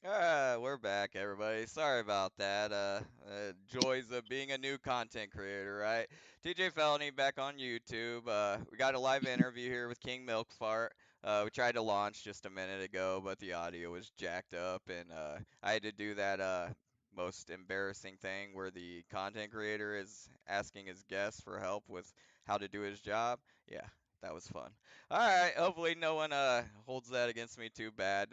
We're back, everybody. Sorry about that. Joys of being a new content creator, right? TJ Felony back on YouTube. We got a live interview here with King Milkfart. We tried to launch just a minute ago, but the audio was jacked up, and I had to do that most embarrassing thing where the content creator is asking his guests for help with how to do his job. Yeah, that was fun. All right, hopefully no one holds that against me too bad.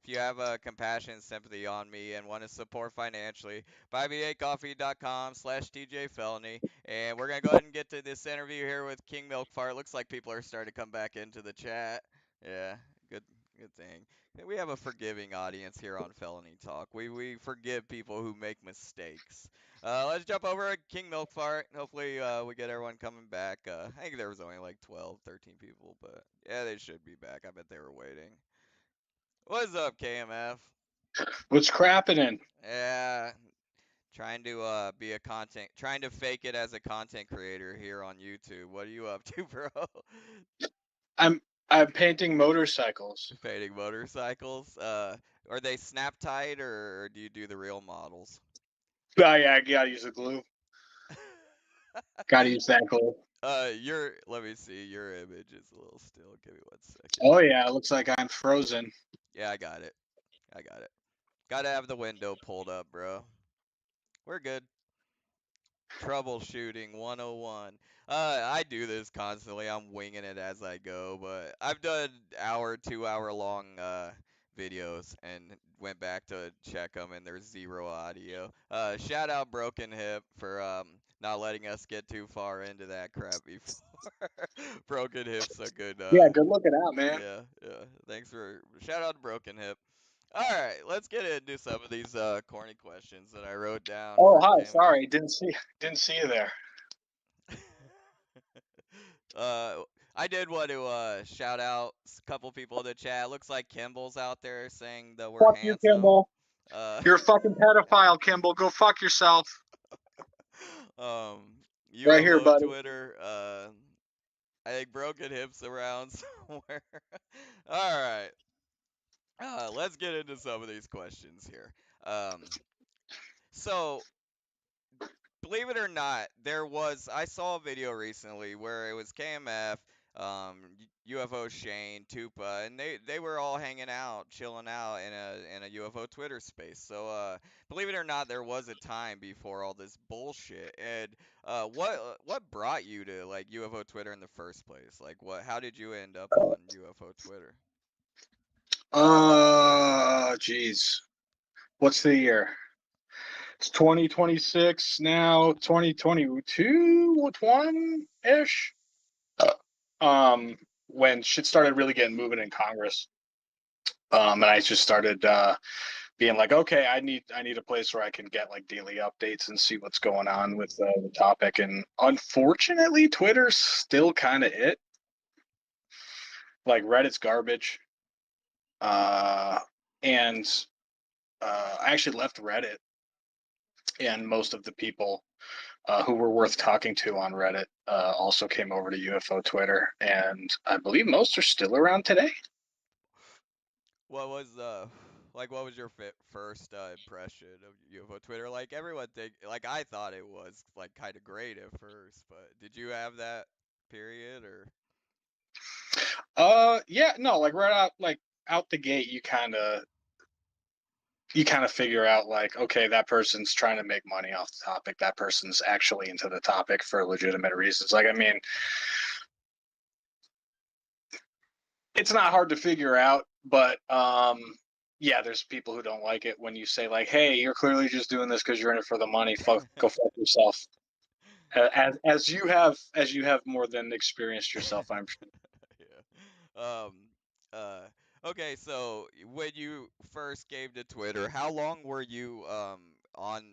If you have compassion and sympathy on me and want to support financially, buymeacoffee.com/TJFelony. And we're going to go ahead and get to this interview here with King Milkfart. Looks like people are starting to come back into the chat. Yeah, good good thing. We have a forgiving audience here on Felony Talk. We forgive people who make mistakes. Let's jump over to King Milkfart. Hopefully we get everyone coming back. I think there was only like 12, 13 people, but yeah, they should be back. I bet they were waiting. What's up, KMF? What's crapping? Yeah, trying to trying to fake it as a content creator here on YouTube. What are you up to, bro? I'm I'm painting motorcycles. Fading motorcycles. Are they snap tight or do you do the real models? Oh yeah, I gotta use the glue. Gotta use that glue. Let me see. Your image is a little still. Give me 1 second. Oh yeah, it looks like I'm frozen. Yeah, I got it. I got it. Gotta have the window pulled up, bro. We're good. Troubleshooting 101. I do this constantly. I'm winging it as I go, but I've done 2 hour long videos and went back to check them, and there's zero audio. Shout out Broken Hip for not letting us get too far into that crap before. Broken Hip's a good Yeah, good looking out, man. yeah. Thanks for shout out to Broken Hip. All right, let's get into some of these corny questions that I wrote down Oh for hi, KMF. sorry, didn't see you there. uh, I did want to shout out a couple people in the chat. Looks like Kimball's out there saying that we're Fuck you, handsome. Kimball. Uh, You're a fucking pedophile, Kimball. Go fuck yourself. um, Right here, UFO buddy. Twitter. I think Broken Hips around somewhere. All right. Let's get into some of these questions here. Um, so believe it or not, I saw a video recently where it was KMF, UFO Shane, Tupa, and they were all hanging out, chilling out in a UFO Twitter space. So believe it or not, there was a time before all this bullshit. And what brought you to like UFO Twitter in the first place? Like how did you end up on UFO Twitter? Jeez. What's the year? It's 2026 now. 2022, 1 ish. Um, when shit started really getting moving in Congress. And I just started being like, okay, I need a place where I can get like daily updates and see what's going on with the topic. And unfortunately, Twitter's still kind of it. Like Reddit's garbage. Uh, and I actually left Reddit, and most of the people who were worth talking to on Reddit also came over to UFO Twitter, and I believe most are still around today. What was what was your first impression of UFO Twitter? Like everyone I thought it was like kind of great at first, but did you have that period or? Yeah, no, like right out out the gate, you kind of figure out like, okay, that person's trying to make money off the topic. That person's actually into the topic for legitimate reasons. Like, I mean, it's not hard to figure out, but yeah, there's people who don't like it when you say like, hey, you're clearly just doing this because you're in it for the money. Go fuck yourself. As you have more than experienced yourself, I'm sure. Yeah. Uh. Okay, so when you first came to Twitter, how long were you on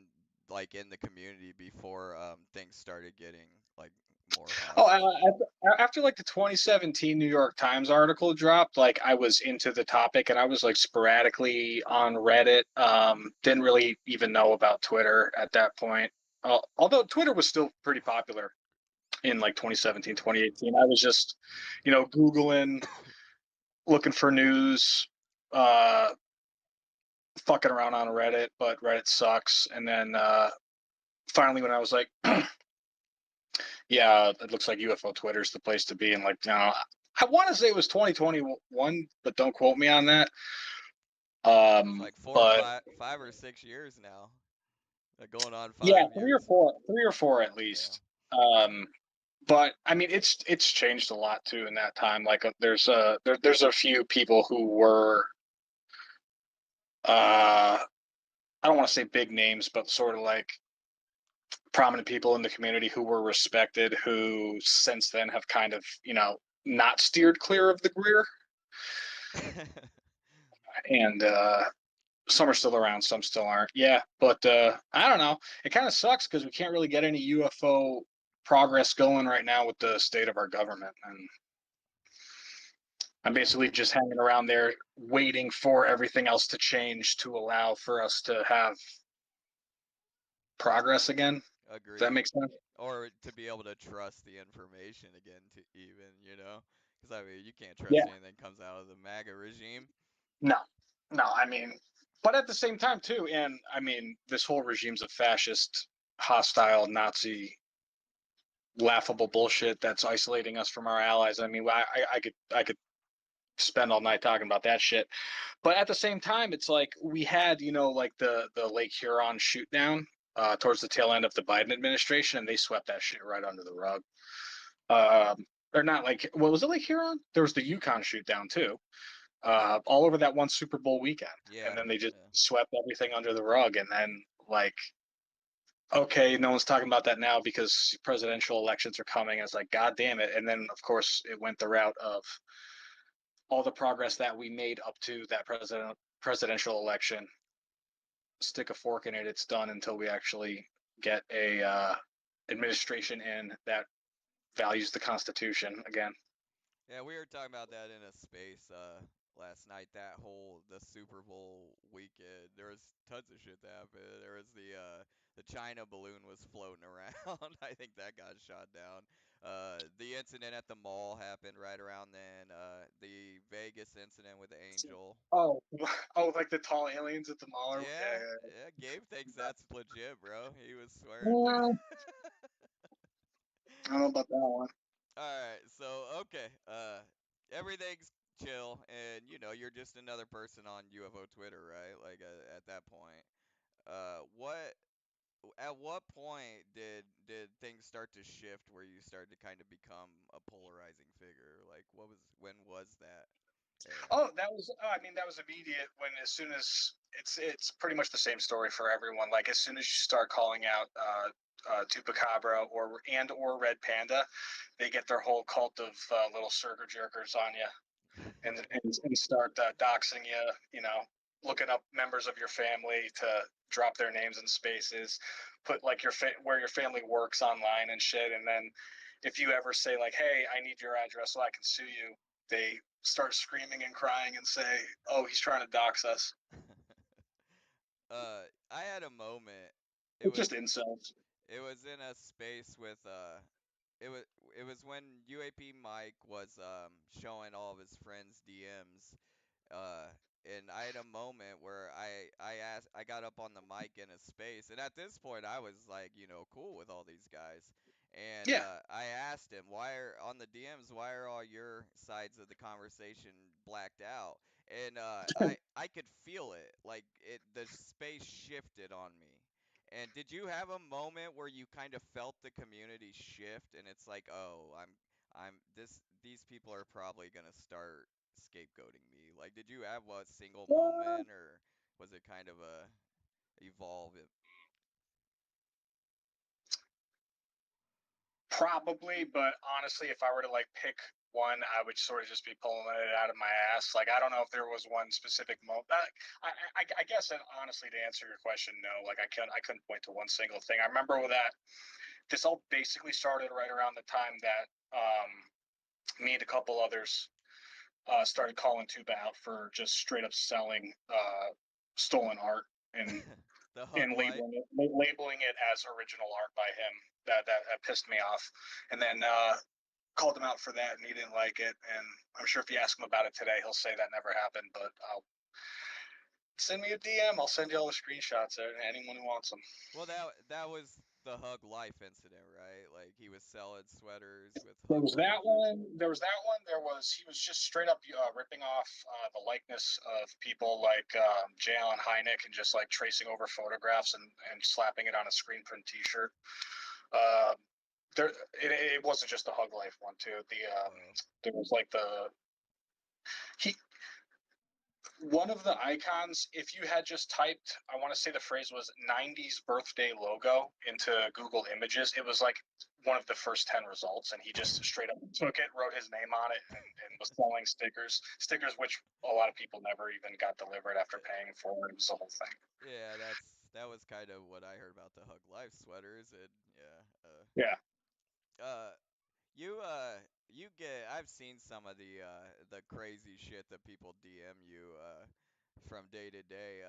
like in the community before things started getting like more Oh, hostile? after like the 2017 New York Times article dropped, like I was into the topic and I was like sporadically on Reddit. Didn't really even know about Twitter at that point. Although Twitter was still pretty popular in like 2017, 2018. I was just, Googling, looking for news. fucking around on Reddit, but Reddit sucks. And then finally, when I was like, yeah, it looks like UFO Twitter's the place to be. And like, no, I want to say it was 2021, but don't quote me on that. It's like four or But 5 or 6 years now. Going on yeah, 5 years. 3 or 4 at Yeah. least. But I mean, it's changed a lot too in that time. Like, there's a few people who were, I don't want to say big names, but sort of like prominent people in the community who were respected, who since then have kind of, not steered clear of the greer. And some are still around, some still aren't. Yeah, but I don't know. It kind of sucks because we can't really get any UFO progress going right now with the state of our government. And I'm Yeah. basically just hanging around there waiting for everything else to change to allow for us to have progress again. Does that Agreed. make sense? Or to be able to trust the information again, to even, because I mean, you can't Yeah. trust anything that comes out of the MAGA regime. No, no. I mean, but at the same time too, and I mean, this whole regime's a fascist, hostile, Nazi, laughable bullshit that's isolating us from our allies. I mean, I could spend all night talking about that shit. But at the same time, it's like we had, like the Lake Huron shoot down towards the tail end of the Biden administration, and they swept that shit right under the rug. Or not like, what was it, Lake Huron? There was the Yukon shoot down too, all over that one Super Bowl weekend, and Yeah. then they just Yeah. swept everything under the rug. And then like, okay, no one's talking about that now because presidential elections are coming. It's like, god damn it. And then of course it went the route of all the progress that we made up to that presidential election, stick a fork in it. It's done until we actually get a administration in that values the Constitution again. Yeah, we were talking about that in a space last night. That whole the Super Bowl weekend, there was tons of shit that happened. There was the China balloon was floating around. I think that got shot down. The incident at the mall happened right around then. The Vegas incident with Angel. Oh, oh, like the tall aliens at the mall. Yeah, Yeah, yeah. Gabe thinks that's legit, bro. He was swearing to. yeah. I don't know about that one. Alright, so okay, everything's chill, and you're just another person on UFO Twitter, right? Like at that point, what at what point did things start to shift where you started to kind of become a polarizing figure? Like, when was that? Oh, that was. Oh, I mean, that was immediate. When as soon as it's pretty much the same story for everyone. Like as soon as you start calling out Chupacabra or Red Panda, they get their whole cult of little circle jerkers on you, and start doxing you. Looking up members of your family to drop their names in spaces, put like where your family works online and shit, and then if you ever say like, "Hey, I need your address so I can sue you," they start screaming and crying and say, "Oh, he's trying to dox us." I had a moment. It It's just was incels. it was in a space with it was it was when UAP Mike was showing all of his friends DMs, uh and I had a moment where I got up on the mic in a space, and at this point I was like, cool with all these guys, and Yeah. I asked him, why are on the DMs, why are all your sides of the conversation blacked out? And I could feel it, like the space shifted on me. And did you have a moment where you kind of felt the community shift, and it's like, oh, these people are probably gonna start scapegoating me? Like, did you have a single Uh, moment, or was it kind of a evolve? Probably, but honestly, if I were to like pick one, I would sort of just be pulling it out of my ass. Like, I don't know if there was one specific moment. I guess, and honestly, to answer your question, no. Like, I couldn't point to one single thing. I remember that this all basically started right around the time that me and a couple others started calling Tuba out for just straight up selling stolen art and The hug and life. labeling it as original art by him. That pissed me off. And then called him out for that, and he didn't like it. And I'm sure if you ask him about it today, he'll say that never happened. But Send me a DM. I'll send you all the screenshots. Anyone who wants them. Well, that was the Hug Life incident, right? Like he was selling sweaters with There Hug was that Life. one. There was that one. He was just straight up ripping off the likeness of people like Jalen Hynek and just like tracing over photographs and slapping it on a screen print T-shirt. Uh, it wasn't just the Hug Life one too. Oh, There was like he one of the icons, if you had just typed, I want to say the phrase was 90s birthday logo into Google Images, it was like one of the first 10 results. And he just straight up took it, wrote his name on it, and was selling stickers, which a lot of people never even got delivered after paying for it. It was the whole thing. yeah, that was kind of what I heard about the Hug Life sweaters, and yeah, Yeah. uh, you you get I've seen some of the crazy shit that people DM you from day to day.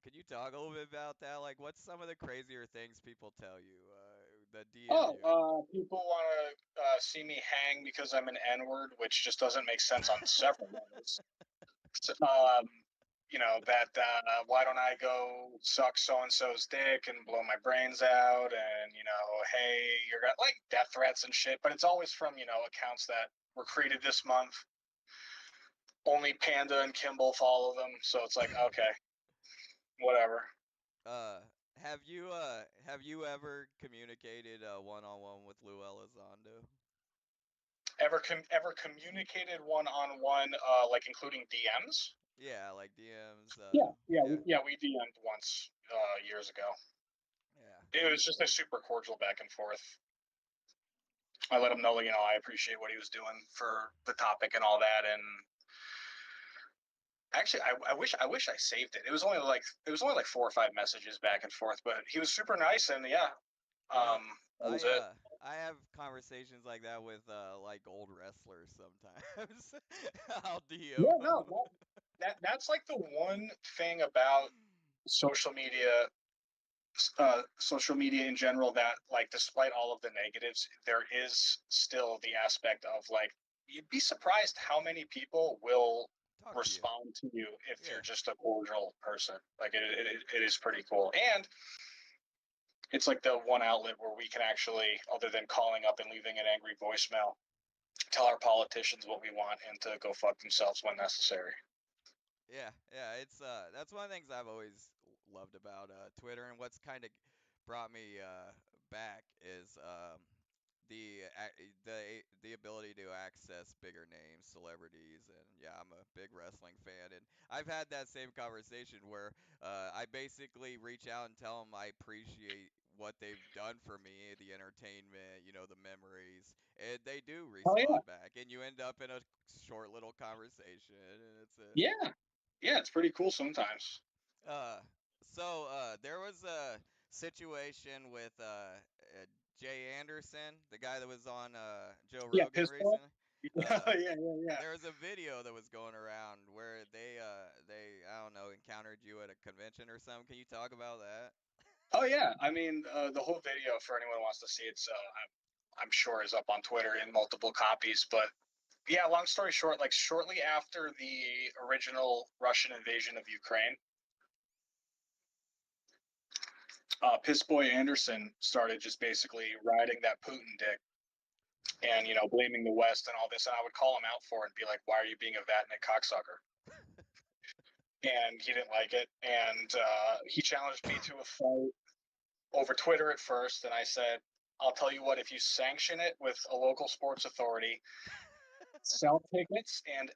Could you talk a little bit about that? Like, what's some of the crazier things people tell you that DM you? People want to see me hang because I'm an N-word, which just doesn't make sense on several levels. Um, that why don't I go suck so and so's dick and blow my brains out, and hey, you're got like death threats and shit, but it's always from accounts that were created this month. Only Panda and Kimball follow them, so it's like okay, whatever. Uh, have you ever communicated one on one with Lou Elizondo? Ever communicated one on one, like including DMs? Yeah, like DMs. Yeah, Yeah, yeah. We DM'd once years ago. yeah. It was just a super cordial back and forth. I let him know, I appreciate what he was doing for the topic and all that. And actually, I wish I saved it. It was only like 4 or 5 messages back and forth, but he was super nice. And yeah, You know, that was it. I have conversations like that with like old wrestlers sometimes. I'll DM Yeah, no, them. that's like the one thing about social media, social media in general, that like despite all of the negatives, there is still the aspect of like you'd be surprised how many people will Talk to you. respond to you if you're Yeah. just a cordial person. Like it is pretty cool. And it's like the one outlet where we can actually, other than calling up and leaving an angry voicemail, tell our politicians what we want and to go fuck themselves when necessary. Yeah, yeah, it's that's one of the things I've always loved about Twitter, and what's kind of brought me back is the ability to access bigger names, celebrities, and yeah, I'm a big wrestling fan, and I've had that same conversation where I basically reach out and tell them I appreciate what they've done for me, the entertainment, the memories, and they do Oh yeah, respond back, and you end up in a short little conversation, and it's a yeah, yeah. It's pretty cool sometimes. uh, there was a situation with Jay Anderson, the guy that was on Joe Yeah, Rogan piss poor. recently. Yeah, yeah, yeah. There was a video that was going around where they I don't know encountered you at a convention or something. Can you talk about that? Oh yeah. I mean, the whole video, for anyone who wants to see, I'm sure is up on Twitter in multiple copies. But yeah, long story short, like shortly after the original Russian invasion of Ukraine, Piss Boy Anderson started just basically riding that Putin dick and blaming the West and all this. And I would call him out for it and be like, "Why are you being a Vatnik cocksucker?" And he didn't like it, and he challenged me to a fight over Twitter at first, and I said, "I'll tell you what, if you sanction it with a local sports authority, sell tickets, and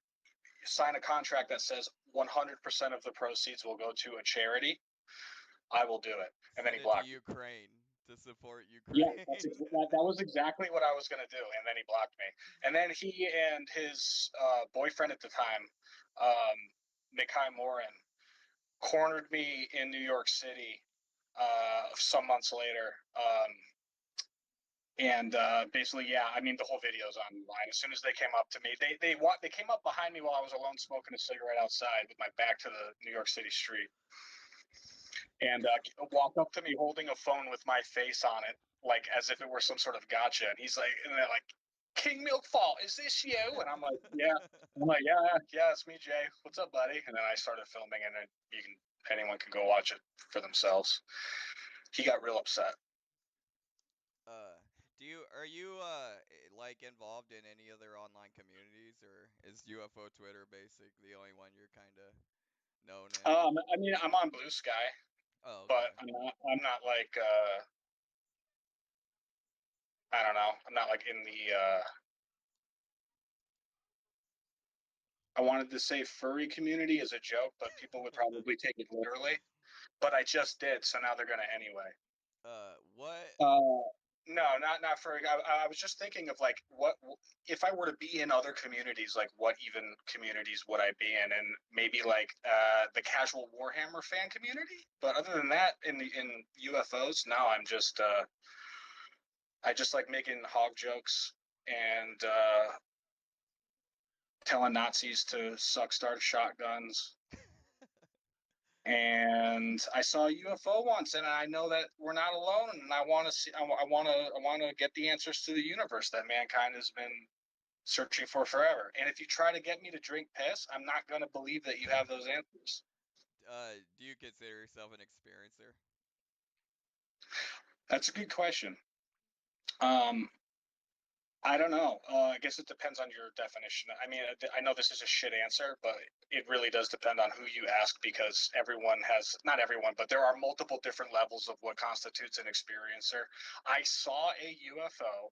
sign a contract that says 100% of the proceeds will go to a charity, I will do it." And then Send he it to blocked me. Ukraine to support Yeah, Ukraine. that was exactly what I was going to do, and then he blocked me. And then he and his boyfriend at the time, um, Mikhail Morin, cornered me in New York City some months later. And basically, yeah, I mean, the whole video's online. As soon as they came up to me, they came up behind me while I was alone smoking a cigarette outside with my back to the New York City street, and walked up to me holding a phone with my face on it, like as if it were some sort of gotcha. And he's like, and they're like, King Milkfart, is this you? And I'm like, yeah. Yeah, it's me, Jay. What's up, buddy? And then I started filming, and anyone can go watch it for themselves. He got real upset. Uh, are you like involved in any other online communities, or is UFO Twitter basically the only one you're kind of known in? I mean, I'm on Blue Sky, Oh, but okay. I'm not like I don't know. I'm not like in the I wanted to say furry community as a joke, but people would probably take it literally. But I just did, so now they're gonna anyway. What? No, not furry. I was just thinking of like what if I were to be in other communities, like what even communities would I be in, and maybe like the casual Warhammer fan community. But other than that, in UFOs, no, I just like making hog jokes and telling Nazis to suck start shotguns. And I saw a UFO once, and I know that we're not alone. And I want to see. I want to get the answers to the universe that mankind has been searching for forever. And if you try to get me to drink piss, I'm not going to believe that you have those answers. Do you consider yourself an experiencer? That's a good question. Um, I don't know. I guess it depends on your definition. I mean, I know this is a shit answer, but it really does depend on who you ask because everyone has, not everyone, but there are multiple different levels of what constitutes an experiencer. I saw a UFO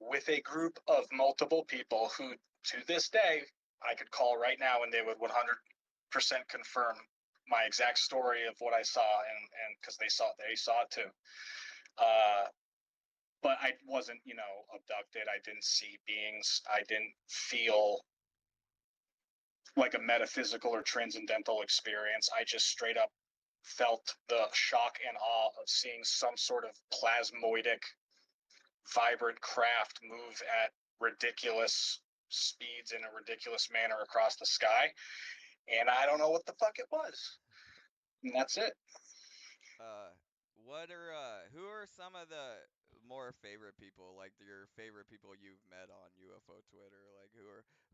with a group of multiple people who, to this day, I could call right now and they would 100% confirm my exact story of what I saw, and because they saw it too. Uh, but I wasn't, abducted. I didn't see beings. I didn't feel like a metaphysical or transcendental experience. I just straight up felt the shock and awe of seeing some sort of plasmoidic, vibrant craft move at ridiculous speeds in a ridiculous manner across the sky. And I don't know what the fuck it was. And that's it. Uh, who are some of the more favorite people, like your favorite people you've met on UFO Twitter? Like who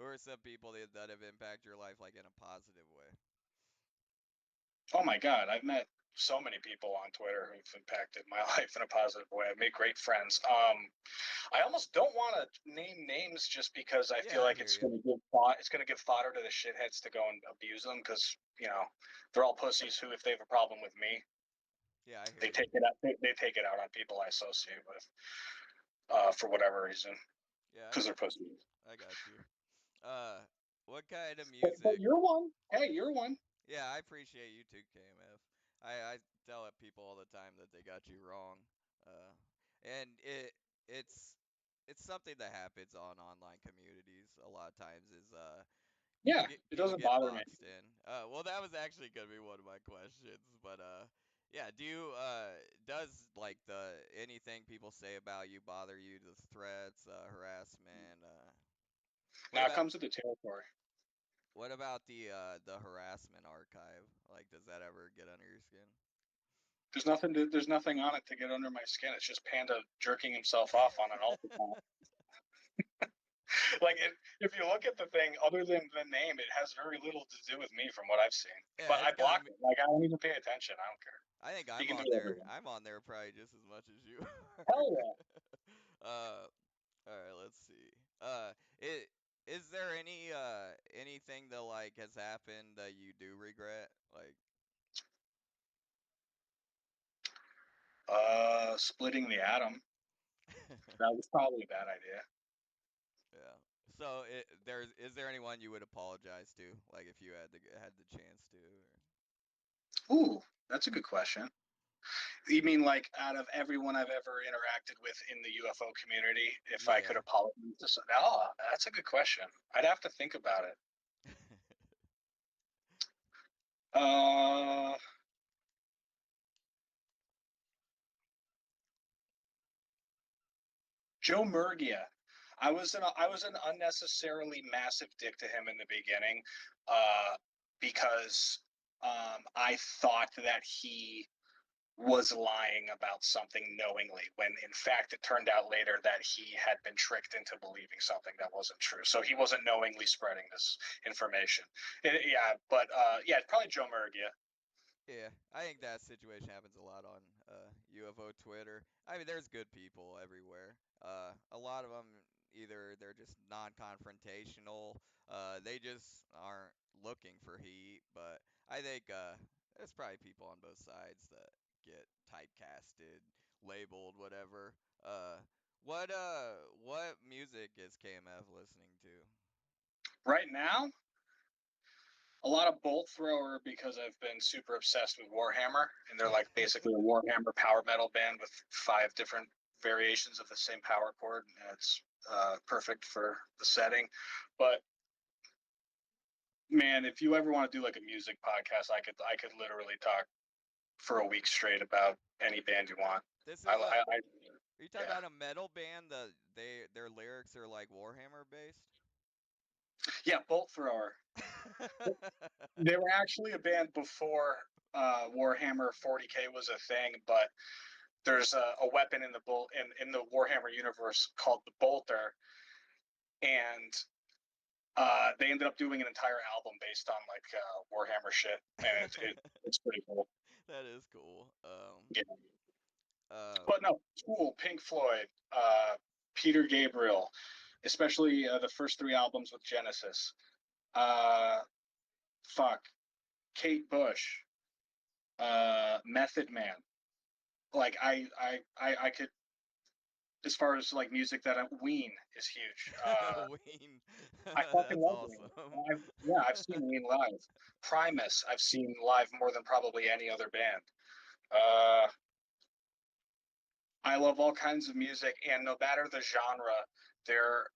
are some people that have impacted your life like in a positive way? Oh my God, I've met so many people on Twitter who've impacted my life in a positive way. I've made great friends. I almost don't want to name names just because I feel Yeah, I like hear it's you. going to give fodder to the shitheads to go and abuse them because they're all pussies who, if they have a problem with me, Yeah, I they hear you. take it out. They take it out on people I associate with for whatever reason Yeah, because they're pussies. I got you. Uh, what kind of But music? you're one. Hey, you're one. Yeah, I appreciate you too, KMF. I tell people all the time that they got you wrong. Uh, and it's it's something that happens on online communities a lot of times is Yeah, it people doesn't get bother me. boxed in. Well, that was actually gonna be one of my questions, but yeah, does like the anything people say about you bother you? The threats, harassment. What Now it about comes with the territory. the harassment archive? Like, does that ever get under your skin? There's nothing on it to get under my skin. It's just Panda jerking himself off on an altar call. Like if you look at the thing, other than the name, it has very little to do with me from what I've seen. Yeah, But I it's got blocked me. it. Like I don't even pay attention. I don't care. I think He I'm can do on there. everything. I'm on there probably just as much as you Hell yeah. are. All right, let's see. It is there anything that like has happened that you do regret? Like, Splitting the atom. That was probably a bad idea. yeah. So is there anyone you would apologize to, like if you had the chance to? Or... Ooh, that's a good question. You mean like out of everyone I've ever interacted with in the UFO community, if I could Yeah. apologize to oh, that's a good question. I'd have to think about it. Uh Joe Murgia. I was an unnecessarily massive dick to him in the beginning, because I thought that he was lying about something knowingly, when in fact it turned out later that he had been tricked into believing something that wasn't true. So he wasn't knowingly spreading this information. Yeah, but yeah, probably Joe Murgia. Yeah, I think that situation happens a lot on UFO Twitter. I mean, there's good people everywhere. A lot of them either they're just non-confrontational, they just aren't looking for heat. But I think there's probably people on both sides that get typecasted, labeled, whatever. What music is KMF listening to? Right now, a lot of bolt thrower because I've been super obsessed with Warhammer, and they're like basically a Warhammer power metal band with 5 different variations of the same power chord, and it's perfect for the setting. But man, if you ever want to do like a music podcast, I could literally talk for a week straight about any band you want. This is a. I Are you talking yeah, about a metal band that their lyrics are like Warhammer based? yeah, bolt thrower. They were actually a band before Warhammer 40K was a thing, but there's a weapon in the in the Warhammer universe called the Bolter, and they ended up doing an entire album based on like Warhammer shit, and it's pretty cool. That is cool. Yeah. Uh, But no, Tool, Pink Floyd, Peter Gabriel, especially the first 3 albums with Genesis. Uh, fuck, Kate Bush, Method Man. Like I could, as far as like music that Ween is huge. Ween. I fucking That's love Ween. awesome. Yeah, I've seen Ween live. Primus, I've seen live more than probably any other band. Uh, I love all kinds of music, and no matter the genre, there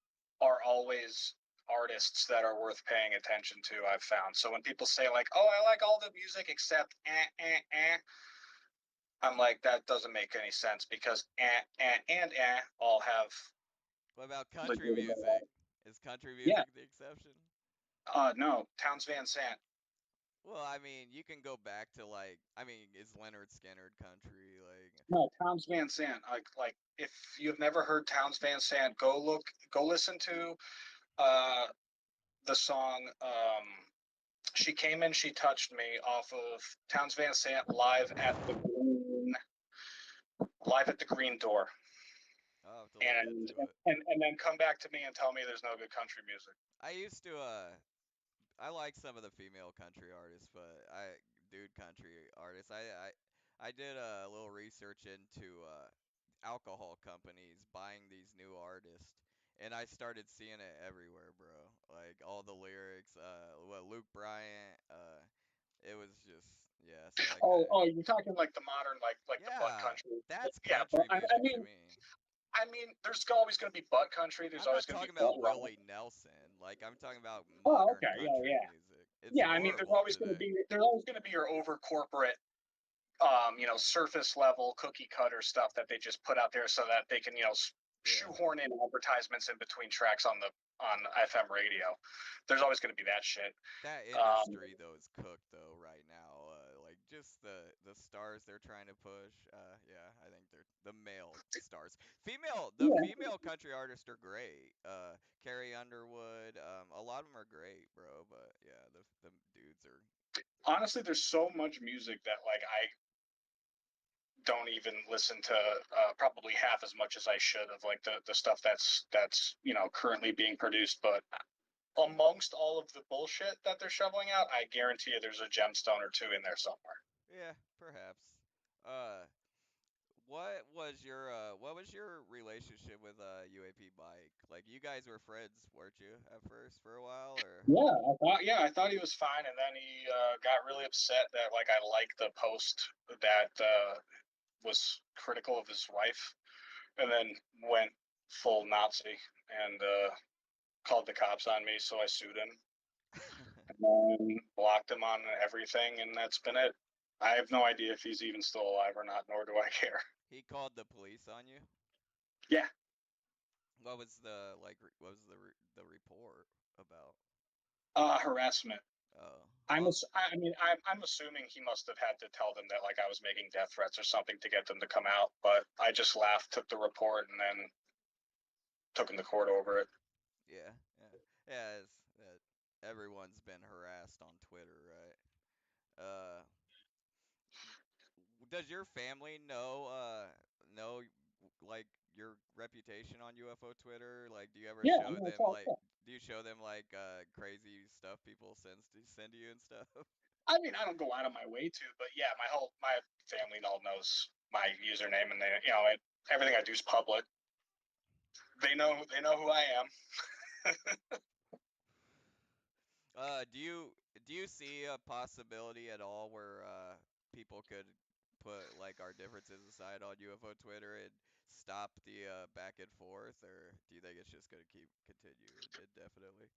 are always artists that are worth paying attention to. I've found. So when people say like, "Oh, I like all the music except I'm like, that doesn't make any sense because and all have What about country legitimate. music? Is country Yeah. music the exception? No, Towns Van Sant. Well, I mean, you can go back to like, I mean, is Leonard Skinner country? Like, No, Towns Van Sant. Like if you've never heard Towns Van Sant, go listen to uh, the song "She Came in, She Touched Me" off of Towns Van Sant live at the Green Door, I'll have to look and into it. and then come back to me and tell me there's no good country music. I used to I like some of the female country artists, but dude country artists. I did a little research into alcohol companies buying these new artists, and I started seeing it everywhere, bro. Like all the lyrics, what Luke Bryant, it was just yeah. So I kind of Oh, you're talking like the modern, like the butt yeah, country. that's Yeah, but country music to me. I mean, there's always going to be butt country. There's I'm always not going to talking be butt about rock. Willie Nelson. Like I'm talking about Oh, modern okay, yeah, country yeah, music. It's yeah. I mean, horrible today. there's always going to be your over corporate surface level cookie cutter stuff that they just put out there so that they can, Yeah. shoehorn in advertisements in between tracks on FM radio. There's always going to be that shit. That Um, industry though is cooked though right now. Like just the stars they're trying to push. Yeah, I think they're the male stars. The yeah, female country artists are great. Carrie Underwood. A lot of them are great, bro. But yeah, the dudes are. honestly, there's so much music that like I don't even listen to probably half as much as I should of like the stuff that's currently being produced, but amongst all of the bullshit that they're shoveling out, I guarantee you there's a gemstone or two in there somewhere. Yeah, perhaps. Uh, what was your relationship with UAP Bike? Like you guys were friends, weren't you, at first for a while, or? I thought he was fine, and then he got really upset that like I liked the post that was critical of his wife, and then went full Nazi and called the cops on me. So I sued him and then blocked him on everything, and that's been it. I have no idea if he's even still alive or not, nor do I care. He called the police on you? Yeah, What was the like? What was the report about? harassment. Oh, I'm, well, I mean, I'm assuming he must have had to tell them that like I was making death threats or something to get them to come out. But I just laughed, took the report, and then took him to court over it. yeah, yeah, yeah. It's that everyone's been harassed on Twitter, right? Does your family know like your reputation on UFO Twitter? Like, do you ever Yeah, I show mean, it's them all like cool. do you show them like crazy stuff people send to you and stuff? I mean, I don't go out of my way to, but yeah, my family all knows my username, and they, everything I do is public. They know who I am. Do you see a possibility at all where people could put like our differences aside on UFO Twitter and stop the back and forth, or do you think it's just gonna keep continue indefinitely?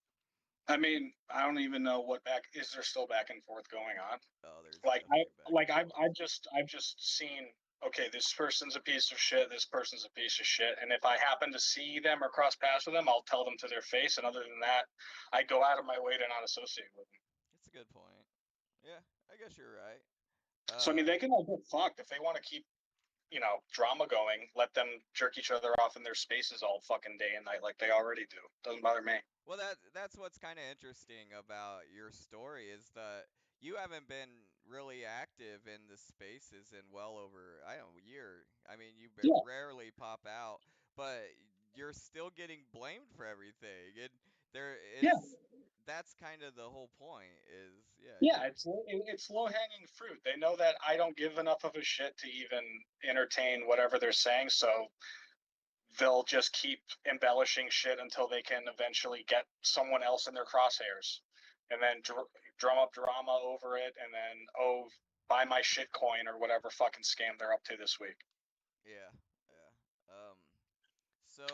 I mean, I don't even know what back is there still back and forth going on. Oh, there's Like definitely back and forth. I've just seen, okay, this person's a piece of shit, this person's a piece of shit, and if I happen to see them or cross paths with them, I'll tell them to their face. And other than that, I go out of my way to not associate with them. It's a good point. Yeah, I guess you're right. So I mean, they can all get fucked if they want to keep drama going. Let them jerk each other off in their spaces all fucking day and night like they already do. Doesn't bother me. Well, that's what's kind of interesting about your story is that you haven't been really active in the spaces in well over, I don't know, a year. I mean, you Yeah, rarely pop out, but you're still getting blamed for everything. And there yeah, it's that's kind of the whole point is yeah, yeah. It's low hanging fruit. They know that I don't give enough of a shit to even entertain whatever they're saying, so they'll just keep embellishing shit until they can eventually get someone else in their crosshairs, and then drum up drama over it, and then buy my shit coin or whatever fucking scam they're up to this week. yeah, yeah.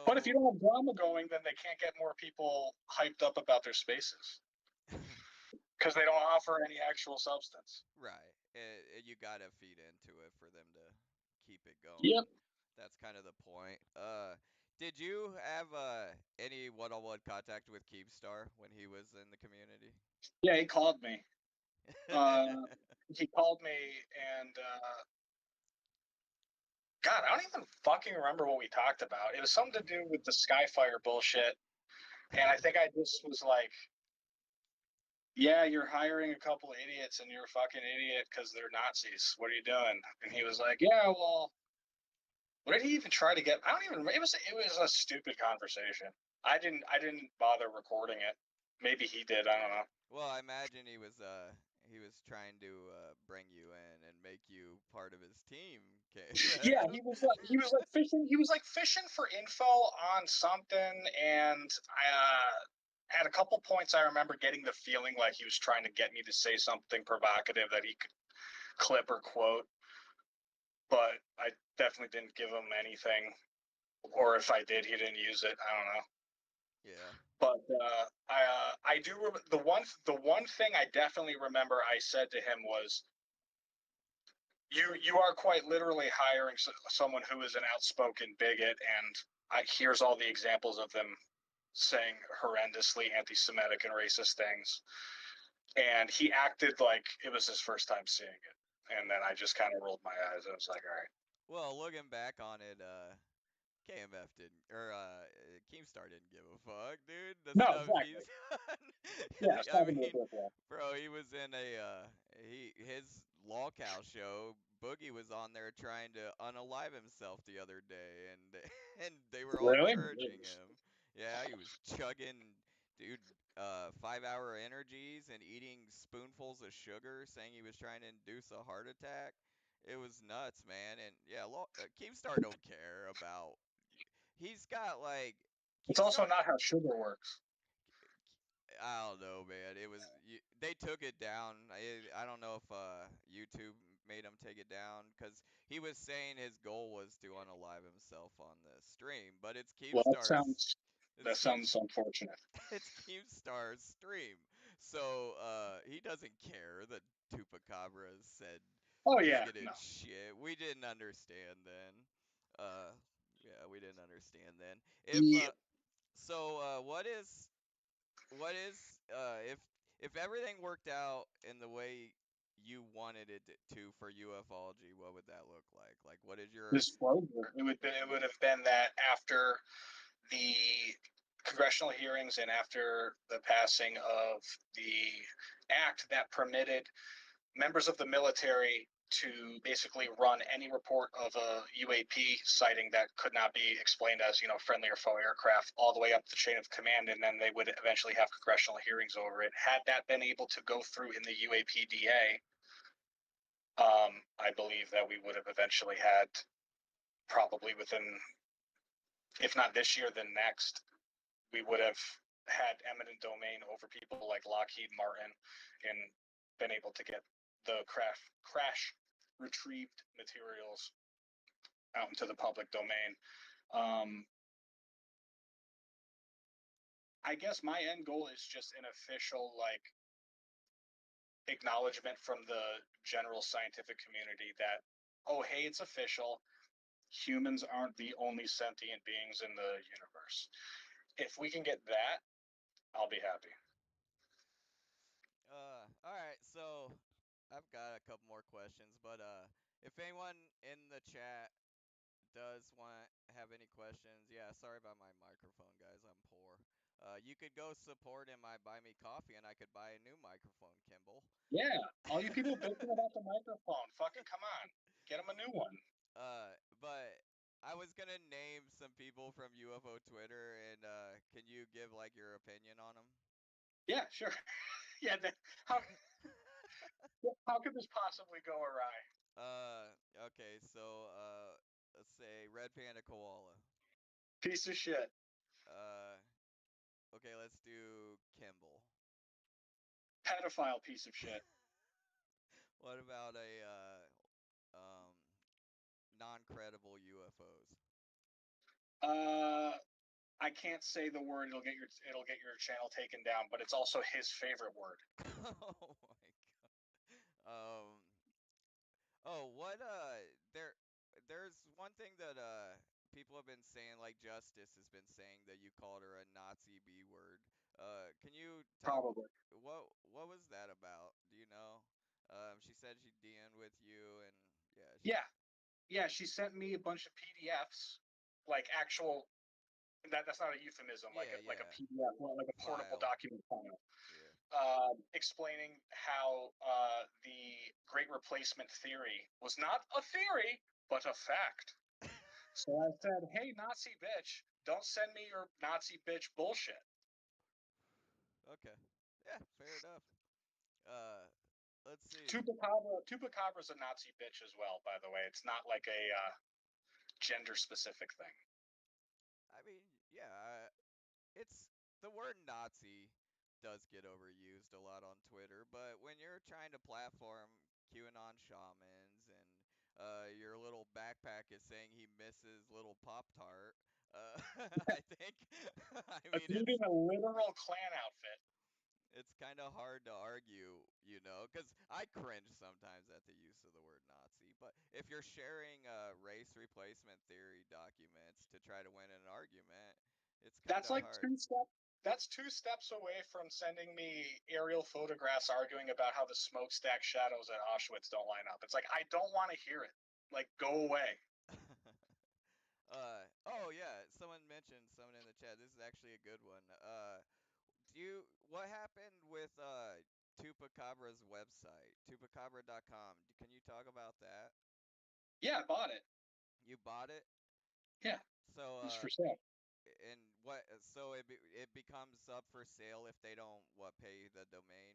But if you So don't have drama going, then they can't get more people hyped up about their spaces because they don't offer any actual substance. right. You gotta feed into it for them to keep it Yep. going. That's kind of the point. Did you have any one-on-one contact with Keemstar when he was in the community? Yeah, he called me. Uh, he called me, and God, I don't even fucking remember what we talked about. It was something to do with the Skyfire bullshit, and I think I just was like, "Yeah, you're hiring a couple of idiots, and you're a fucking idiot because they're Nazis. What are you doing?" And he was like, "Yeah, well, what did he even try to get? I don't even. It was a stupid conversation. I didn't bother recording it. Maybe he did. I don't know. Well, I imagine he was trying to bring you in and make you part of his team, Yeah, Caleb. he was like fishing. He was like fishing for info on something, and I at a couple points I remember getting the feeling like he was trying to get me to say something provocative that he could clip or quote, but I definitely didn't give him anything, or if I did, he didn't use it. I don't know. Yeah. But I do the one thing I definitely remember I said to him was, you are quite literally hiring someone who is an outspoken bigot, and here's all the examples of them saying horrendously anti-Semitic and racist things. And he acted like it was his first time seeing it, and then I just kind of rolled my eyes and I was like, all right, Well, looking back on it, KMF didn't, or Keemstar didn't give a fuck, dude. The no, stuff exactly, he's done. yeah, it's I talking to a mean, brick wall. bro, he was in a his lolcow show. Boogie was on there trying to unalive himself the other day, and and they were all Really? encouraging him. Yeah, he was chugging, dude, 5-hour energies and eating spoonfuls of sugar, saying he was trying to induce a heart attack. It was nuts, man. And yeah, Keemstar don't care about. He's got like It's also Keemstar. not how sugar works. I don't know, man. They took it down. I don't know if YouTube made him take it down because he was saying his goal was to unalive himself on the stream, but Well, It's that sounds unfortunate. it's Keemstar's stream, so he doesn't care that Tupacabra said Oh yeah, bigoted no. shit. We didn't understand then. Uh, yeah, we didn't understand then. If Yeah. so, what is if if everything worked out in the way you wanted it to for ufology, what would that look like? Like, what is your Disclosure. It would have been that after the congressional hearings and after the passing of the act that permitted members of the military to basically run any report of a UAP sighting that could not be explained as, friendly or foe aircraft all the way up the chain of command, and then they would eventually have congressional hearings over it. Had that been able to go through in the UAPDA, I believe that we would have eventually had, probably within, if not this year, then next, we would have had eminent domain over people like Lockheed Martin and been able to get the crash retrieved materials out into the public domain. I guess my end goal is just an official acknowledgement from the general scientific community that, oh, hey, it's official. Humans aren't the only sentient beings in the universe. If we can get that, I'll be happy. all right, so I've got a couple more questions, but if anyone in the chat does want have any questions, yeah, sorry about my microphone, guys. I'm poor. You could go support in my buy me coffee, and I could buy a new microphone, Kimball. Yeah, all you people bitching about the microphone, fucking come on, get them a new one. But I was gonna name some people from UFO Twitter, and can you give like your opinion on them? Yeah, sure. Yeah, how could this possibly go awry? Okay, so let's say Red Panda Koala. Piece of shit. Uh, okay, let's do Kimball. Pedophile piece of shit. What about a non-credible UFOs? Uh, I can't say the word. It'll get your channel taken down. But it's also his favorite word. Oh my god. Oh, what there's one thing that people have been saying, like Justice has been saying, that you called her a Nazi B word. Can you talk Probably. what was that about? Do you know? She said she DM'd with you, and yeah, Yeah, yeah. She sent me a bunch of PDFs, like actual. That's not a euphemism. Like yeah, a yeah, PDF, like a portable file, document file. yeah. Explaining how the Great Replacement theory was not a theory, but a fact. So I said, hey, Nazi bitch, don't send me your Nazi bitch bullshit. Okay, yeah, fair enough. Uh, let's see. Tupacabra's a Nazi bitch as well, by the way. It's not like a gender specific thing. I mean, yeah, it's the word Nazi does get overused a lot on Twitter, but when you're trying to platform QAnon shamans and your little backpack is saying he misses little Pop Tart, I think I mean Including a literal Klan outfit. it's kind of hard to argue, because I cringe sometimes at the use of the word Nazi. But if you're sharing race replacement theory documents to try to win an argument, it's kind That's of like hard. two steps. That's two steps away from sending me aerial photographs arguing about how the smokestack shadows at Auschwitz don't line up. It's like, I don't want to hear it. Like, go away. Oh yeah, someone in the chat. This is actually a good one. What happened with Tupacabra's website, tupacabra.com? Can you talk about that? Yeah, I bought it. You bought it? Yeah, So it's for sale. and what so it becomes up for sale if they don't pay the domain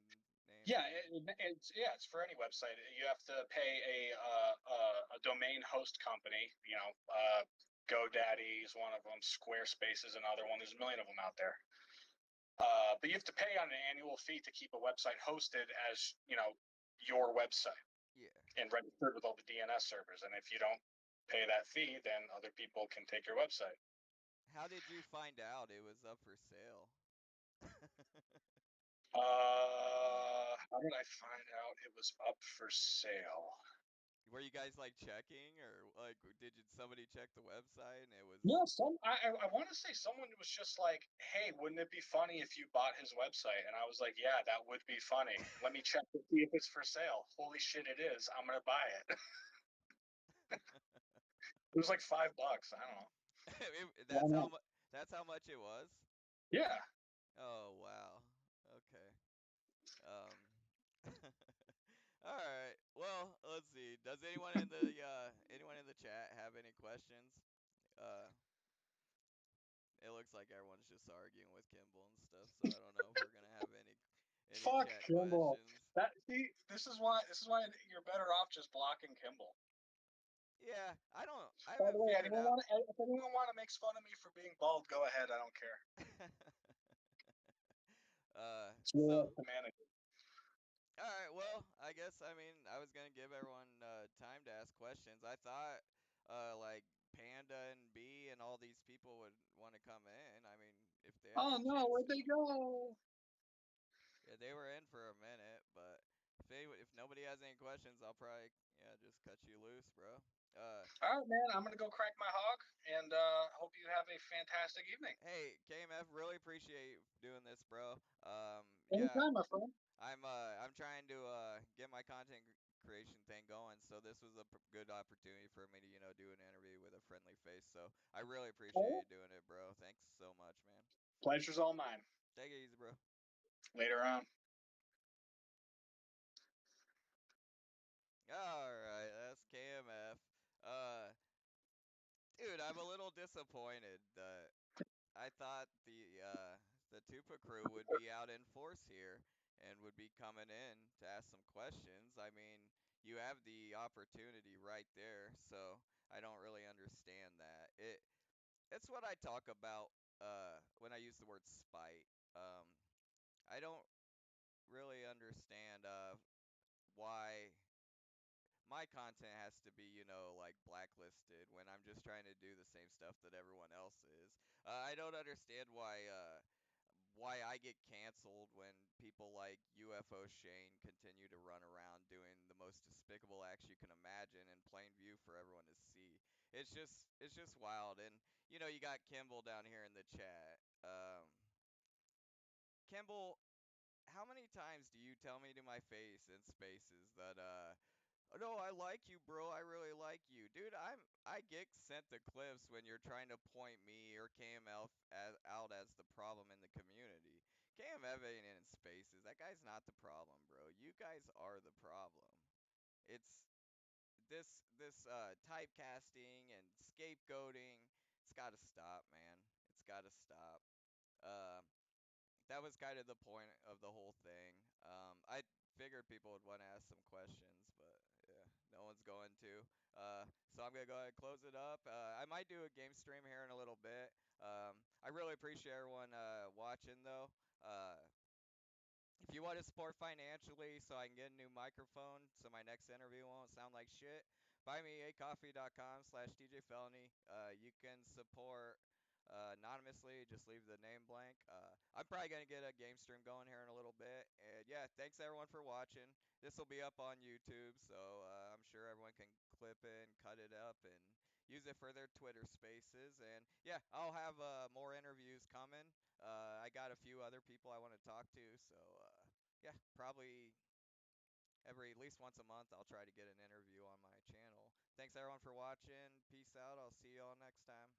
name Yeah, fee? it's for any website. You have to pay a domain host company. GoDaddy is one of them. Squarespace is another one. There's a million of them out there. But you have to pay on an annual fee to keep a website hosted as your website Yeah. and registered with all the DNS servers. And if you don't pay that fee, then other people can take your website. How did you find out it was up for sale? How did I find out it was up for sale? Were you guys like checking, or like somebody check the website and it was? No, I want to say someone was just like, "Hey, wouldn't it be funny if you bought his website?" And I was like, "Yeah, that would be funny. Let me check to see if it's for sale." Holy shit, it is! I'm gonna buy it. It was like $5. I don't know. Why That's how not? much. That's how much it was. Yeah. Oh wow. Okay. Um. All right. Well, let's see. Does anyone in the chat have any questions? Uh, it looks like everyone's just arguing with Kimball and stuff, so I don't know if we're gonna have any Fuck chat Kimball. questions. This is why you're better off just blocking Kimball. Yeah, I don't. I By the haven't way, figured out. if anyone want to make fun of me for being bald, go ahead. I don't care. It's So more up to management. all right. Well, I guess I mean I was gonna give everyone time to ask questions. I thought like Panda and B and all these people would want to come in. I mean, if they had Oh the no, chance where'd they to. go? Yeah, they were in for a minute, but if nobody has any questions, I'll probably just cut you loose, bro. Uh, All right, man. I'm gonna go crack my hog, and hope you have a fantastic evening. hey, KMF, really appreciate you doing this, bro. Yeah, Anytime, my friend. I'm trying to get my content creation thing going, so this was a good opportunity for me to do an interview with a friendly face. So I really appreciate Oh, you doing it, bro. Thanks so much, man. pleasure's all mine. Take it easy, bro. Later on. All right, that's KMF. Uh, dude, I'm a little disappointed that I thought the Tupa crew would be out in force here and would be coming in to ask some questions. I mean, you have the opportunity right there, so I don't really understand that. It's what I talk about when I use the word spite. Um, I don't really understand why my content has to be, like blacklisted when I'm just trying to do the same stuff that everyone else is. I don't understand why I get canceled when people like UFO Shane continue to run around doing the most despicable acts you can imagine in plain view for everyone to see. It's just wild. And you got Kimball down here in the chat. Kimball, how many times do you tell me to my face in spaces that "Oh, no, I like you, bro. I really like you, dude. I get sent the clips when you're trying to point me or KML out as the problem in the community. KMF ain't in spaces. That guy's not the problem, bro. You guys are the problem. It's this typecasting and scapegoating. It's got to stop, man. It's got to stop. Uh, that was kind of the point of the whole thing. I figured people would want to ask some questions, but yeah, no one's going to. So I'm gonna go ahead and close it up. I might do a game stream here in a little bit. I really appreciate everyone watching though. If you want to support financially so I can get a new microphone so my next interview won't sound like shit, buymeacoffee.com/TJFelony. You can support anonymously, just leave the name blank. I'm probably going to get a game stream going here in a little bit. And yeah, thanks everyone for watching. This will be up on YouTube, so I'm sure everyone can clip it and cut it up and use it for their Twitter spaces. And yeah, I'll have more interviews coming. I got a few other people I want to talk to, so yeah, probably every at least once a month I'll try to get an interview on my channel. Thanks everyone for watching. Peace out. I'll see you all next time.